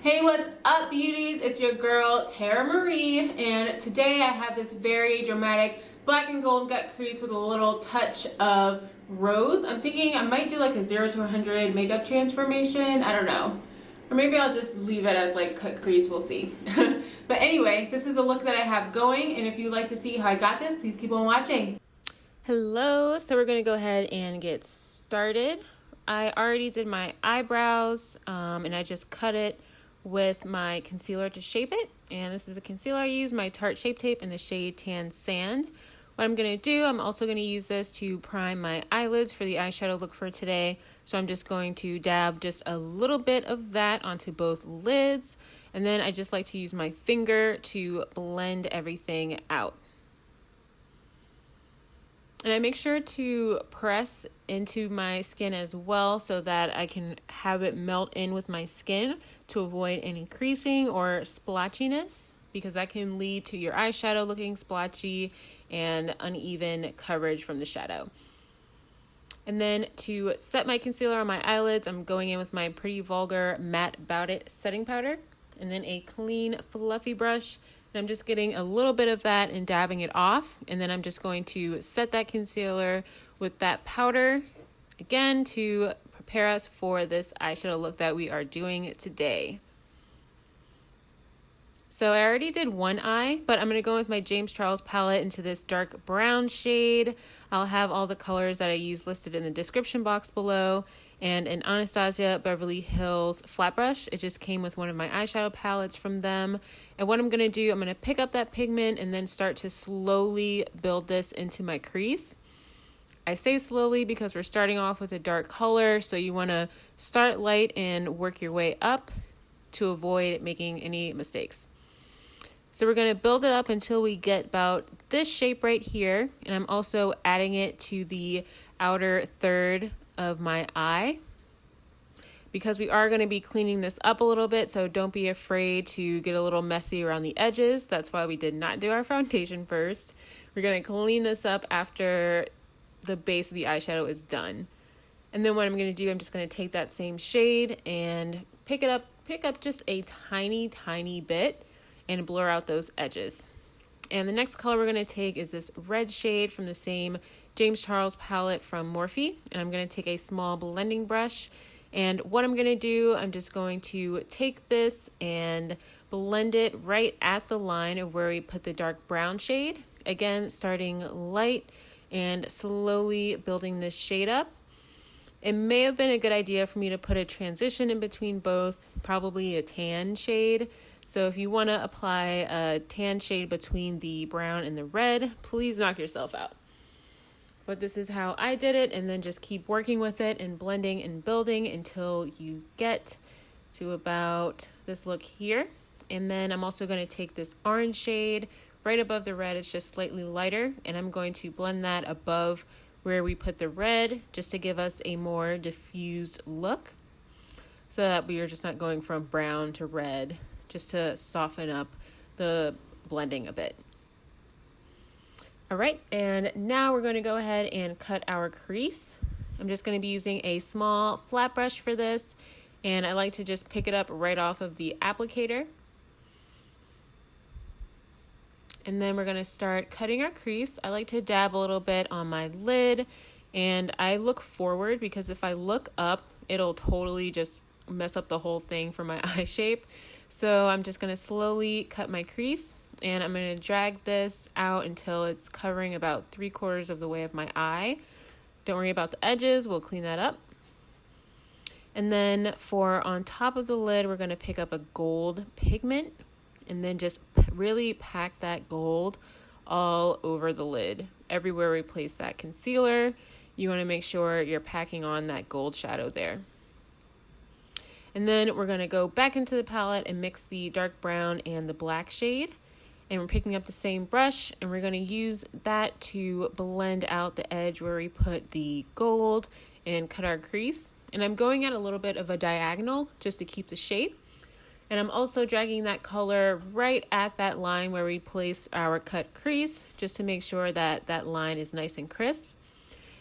Hey, what's up, beauties? It's your girl, Tara Marie, and today I have this very dramatic black and gold gut crease with a little touch of rose. I'm thinking I might do like a 0 to 100 makeup transformation. I don't know. Or maybe I'll just leave it as like cut crease, we'll see. But anyway, this is the look that I have going, and if you'd like to see how I got this, please keep on watching. Hello, so we're gonna go ahead and get started. I already did my eyebrows and I just cut it with my concealer to shape it. And this is a concealer I use, my Tarte Shape Tape in the shade Tan Sand. What I'm gonna do, I'm also gonna use this to prime my eyelids for the eyeshadow look for today. So I'm just going to dab just a little bit of that onto both lids. And then I just like to use my finger to blend everything out. And I make sure to press into my skin as well so that I can have it melt in with my skin to avoid any creasing or splotchiness, because that can lead to your eyeshadow looking splotchy and uneven coverage from the shadow. And then to set my concealer on my eyelids, I'm going in with my Pretty Vulgar Matte Bout It setting powder and then a clean fluffy brush. And I'm just getting a little bit of that and dabbing it off. And then I'm just going to set that concealer with that powder, again, to prepare us for this eyeshadow look that we are doing today. So I already did one eye, but I'm going to go with my James Charles palette into this dark brown shade. I'll have all the colors that I use listed in the description box below. And an Anastasia Beverly Hills flat brush. It just came with one of my eyeshadow palettes from them. And what I'm going to do, I'm going to pick up that pigment and then start to slowly build this into my crease. I say slowly because we're starting off with a dark color, so you want to start light and work your way up to avoid making any mistakes. So we're going to build it up until we get about this shape right here. And I'm also adding it to the outer third of my eye, because we are going to be cleaning this up a little bit, so don't be afraid to get a little messy around the edges. That's why we did not do our foundation first. We're going to clean this up after the base of the eyeshadow is done. And then what I'm going to do, I'm just going to take that same shade and pick up just a tiny bit and blur out those edges. And the next color we're going to take is this red shade from the same James Charles palette from Morphe. And I'm going to take a small blending brush. And what I'm going to do, I'm just going to take this and blend it right at the line of where we put the dark brown shade. Again, starting light and slowly building this shade up. It may have been a good idea for me to put a transition in between both, probably a tan shade. So if you want to apply a tan shade between the brown and the red, please knock yourself out. But this is how I did it, and then just keep working with it and blending and building until you get to about this look here. And then I'm also going to take this orange shade right above the red. It's just slightly lighter, and I'm going to blend that above where we put the red just to give us a more diffused look, so that we are just not going from brown to red, just to soften up the blending a bit. All right, and now we're going to go ahead and cut our crease. I'm just going to be using a small flat brush for this, and I like to just pick it up right off of the applicator. And then we're going to start cutting our crease. I like to dab a little bit on my lid, and I look forward because if I look up, it'll totally just mess up the whole thing for my eye shape. So I'm just going to slowly cut my crease, and I'm going to drag this out until it's covering about 3/4 of the way of my eye. Don't worry about the edges, we'll clean that up. And then for on top of the lid, we're going to pick up a gold pigment and then just really pack that gold all over the lid. Everywhere we place that concealer, you want to make sure you're packing on that gold shadow there. And then we're going to go back into the palette and mix the dark brown and the black shade. And we're picking up the same brush, and we're going to use that to blend out the edge where we put the gold and cut our crease. And I'm going at a little bit of a diagonal just to keep the shape. And I'm also dragging that color right at that line where we place our cut crease, just to make sure that that line is nice and crisp.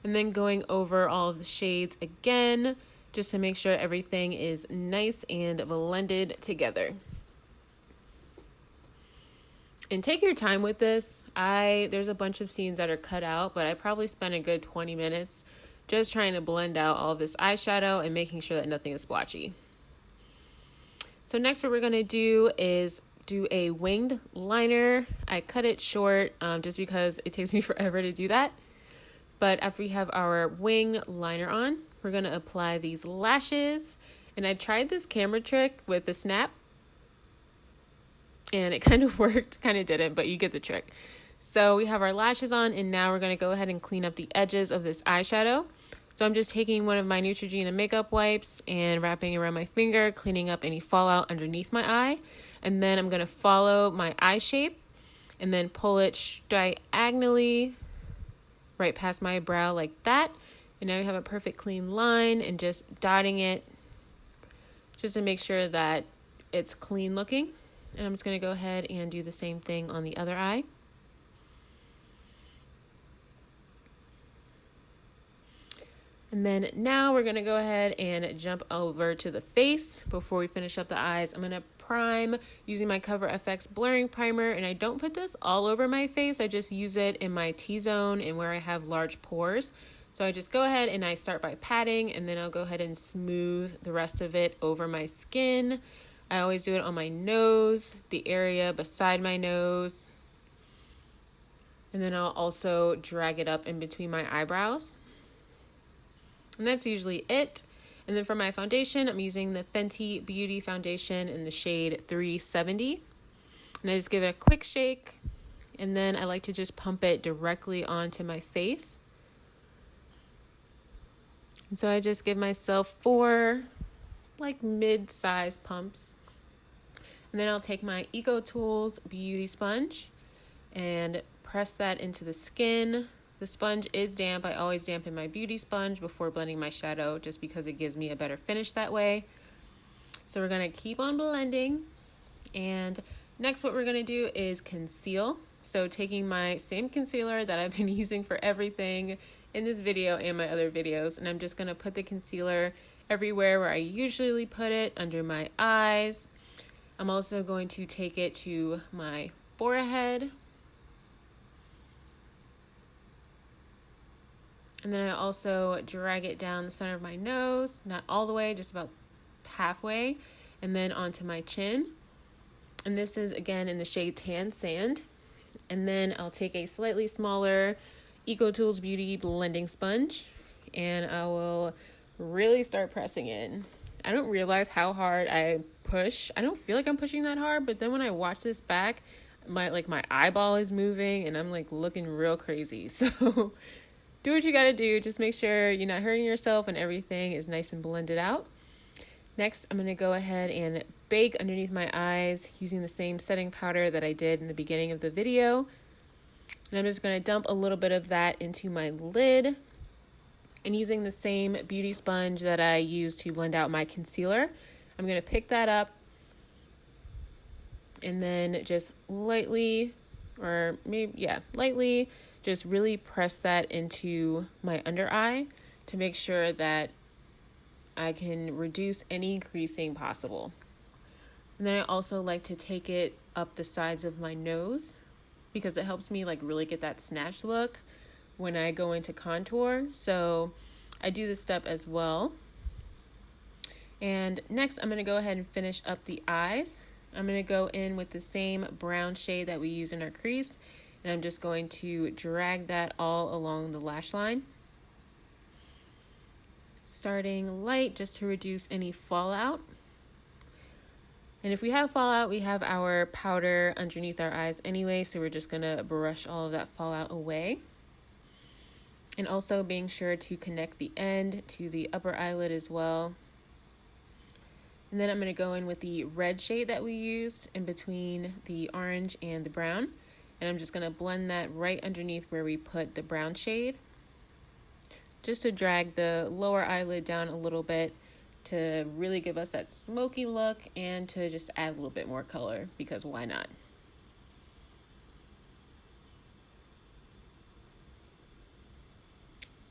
And then going over all of the shades again, just to make sure everything is nice and blended together. And take your time with this. There's a bunch of scenes that are cut out, but I probably spent a good 20 minutes just trying to blend out all of this eyeshadow and making sure that nothing is splotchy. So next what we're going to do is do a winged liner. I cut it short just because it takes me forever to do that. But after we have our wing liner on, we're going to apply these lashes. And I tried this camera trick with the snap. And it kind of worked, kind of didn't, but you get the trick. So we have our lashes on, and now we're going to go ahead and clean up the edges of this eyeshadow. So I'm just taking one of my Neutrogena makeup wipes and wrapping it around my finger, cleaning up any fallout underneath my eye. And then I'm going to follow my eye shape and then pull it diagonally right past my brow like that. And now we have a perfect clean line, and just dotting it just to make sure that it's clean looking. And I'm just going to go ahead and do the same thing on the other eye. And then now we're going to go ahead and jump over to the face. Before we finish up the eyes, I'm going to prime using my Cover FX blurring primer. And I don't put this all over my face. I just use it in my T-zone and where I have large pores. So I just go ahead and I start by patting, and then I'll go ahead and smooth the rest of it over my skin. I always do it on my nose, the area beside my nose. And then I'll also drag it up in between my eyebrows. And that's usually it. And then for my foundation, I'm using the Fenty Beauty foundation in the shade 370. And I just give it a quick shake. And then I like to just pump it directly onto my face. And so I just give myself 4 mid-sized pumps. And then I'll take my EcoTools beauty sponge and press that into the skin. The sponge is damp. I always dampen my beauty sponge before blending my shadow just because it gives me a better finish that way. So we're going to keep on blending. And next what we're going to do is conceal. So taking my same concealer that I've been using for everything in this video and my other videos, and I'm just going to put the concealer everywhere where I usually put it, under my eyes. I'm also going to take it to my forehead. And then I also drag it down the center of my nose, not all the way, just about halfway, and then onto my chin. And this is again in the shade Tan Sand. And then I'll take a slightly smaller EcoTools Beauty blending sponge, and I will really start pressing in. I don't realize how hard I push. I don't feel like I'm pushing that hard, but then when I watch this back, my eyeball is moving and I'm looking real crazy. So do what you gotta do. Just make sure you're not hurting yourself and everything is nice and blended out. Next, I'm gonna go ahead and bake underneath my eyes using the same setting powder that I did in the beginning of the video. And I'm just gonna dump a little bit of that into my lid. And using the same beauty sponge that I used to blend out my concealer, I'm going to pick that up and then just lightly, just really press that into my under eye to make sure that I can reduce any creasing possible. And then I also like to take it up the sides of my nose because it helps me really get that snatched look when I go into contour. So I do this step as well. And next I'm going to go ahead and finish up the eyes. I'm going to go in with the same brown shade that we use in our crease, and I'm just going to drag that all along the lash line. Starting light just to reduce any fallout. And if we have fallout, we have our powder underneath our eyes anyway, so we're just going to brush all of that fallout away. And also being sure to connect the end to the upper eyelid as well. And then I'm going to go in with the red shade that we used in between the orange and the brown. And I'm just going to blend that right underneath where we put the brown shade, just to drag the lower eyelid down a little bit to really give us that smoky look and to just add a little bit more color, because why not?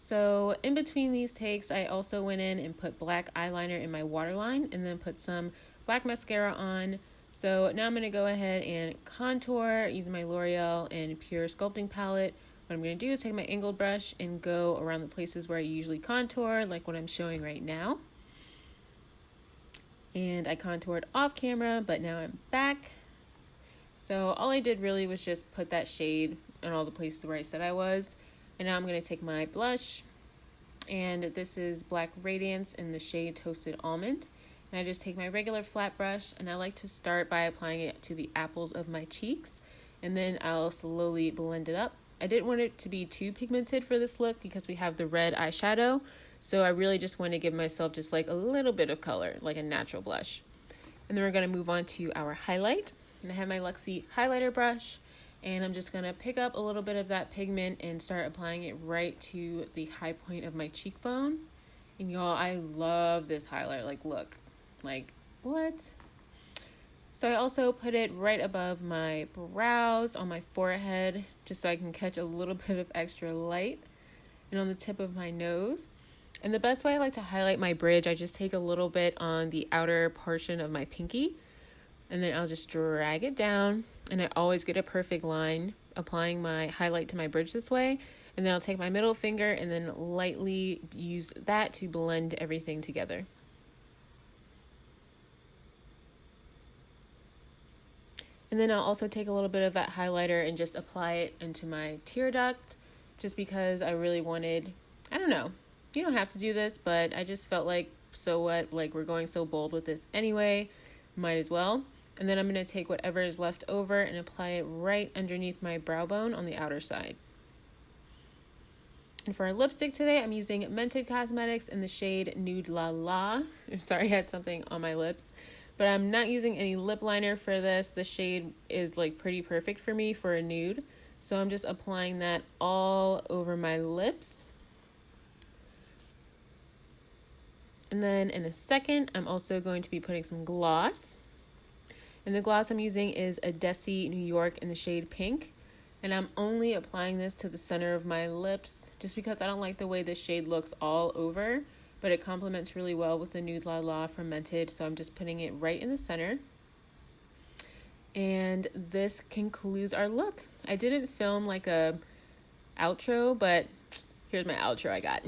So in between these takes, I also went in and put black eyeliner in my waterline and then put some black mascara on. So now I'm going to go ahead and contour using my L'Oreal and Pure Sculpting Palette. What I'm going to do is take my angled brush and go around the places where I usually contour, like what I'm showing right now. And I contoured off camera, but now I'm back. So all I did really was just put that shade in all the places where I said I was. And now I'm going to take my blush, and this is Black Radiance in the shade Toasted Almond. And I just take my regular flat brush, and I like to start by applying it to the apples of my cheeks, and then I'll slowly blend it up. I didn't want it to be too pigmented for this look because we have the red eyeshadow, so I really just want to give myself just like a little bit of color, like a natural blush. And then we're going to move on to our highlight, and I have my Luxie highlighter brush. And I'm just going to pick up a little bit of that pigment and start applying it right to the high point of my cheekbone. And y'all, I love this highlighter. Like, look. Like, what? So I also put it right above my brows, on my forehead, just so I can catch a little bit of extra light. And on the tip of my nose. And the best way I like to highlight my bridge, I just take a little bit on the outer portion of my pinky. And then I'll just drag it down, and I always get a perfect line applying my highlight to my bridge this way. And then I'll take my middle finger and then lightly use that to blend everything together. And then I'll also take a little bit of that highlighter and just apply it into my tear duct, just because I really wanted, I don't know, you don't have to do this, but I just felt like, so what, like we're going so bold with this anyway, might as well. And then I'm going to take whatever is left over and apply it right underneath my brow bone on the outer side. And for our lipstick today, I'm using Mented Cosmetics in the shade Nude La La. I'm sorry, I had something on my lips. But I'm not using any lip liner for this. The shade is like pretty perfect for me for a nude. So I'm just applying that all over my lips. And then in a second, I'm also going to be putting some gloss. And the gloss I'm using is a Desi New York in the shade Pink. And I'm only applying this to the center of my lips just because I don't like the way this shade looks all over. But it complements really well with the Nude La La from Mented. So I'm just putting it right in the center. And this concludes our look. I didn't film like a outro, but here's my outro I got.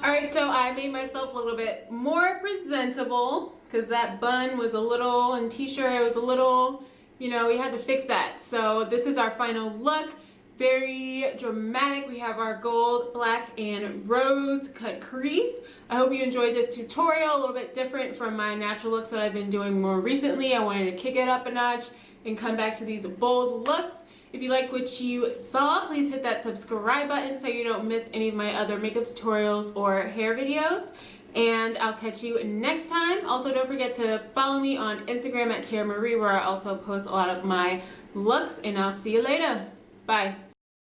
All right, so I made myself a little bit more presentable because that bun was a little, and t-shirt, it was a little, you know, we had to fix that. So this is our final look. Very dramatic. We have our gold, black, and rose cut crease. I hope you enjoyed this tutorial, a little bit different from my natural looks that I've been doing more recently. I wanted to kick it up a notch and come back to these bold looks. If you like what you saw, please hit that subscribe button so you don't miss any of my other makeup tutorials or hair videos. And I'll catch you next time. Also, don't forget to follow me on Instagram at Tara Marie, where I also post a lot of my looks, and I'll see you later. Bye.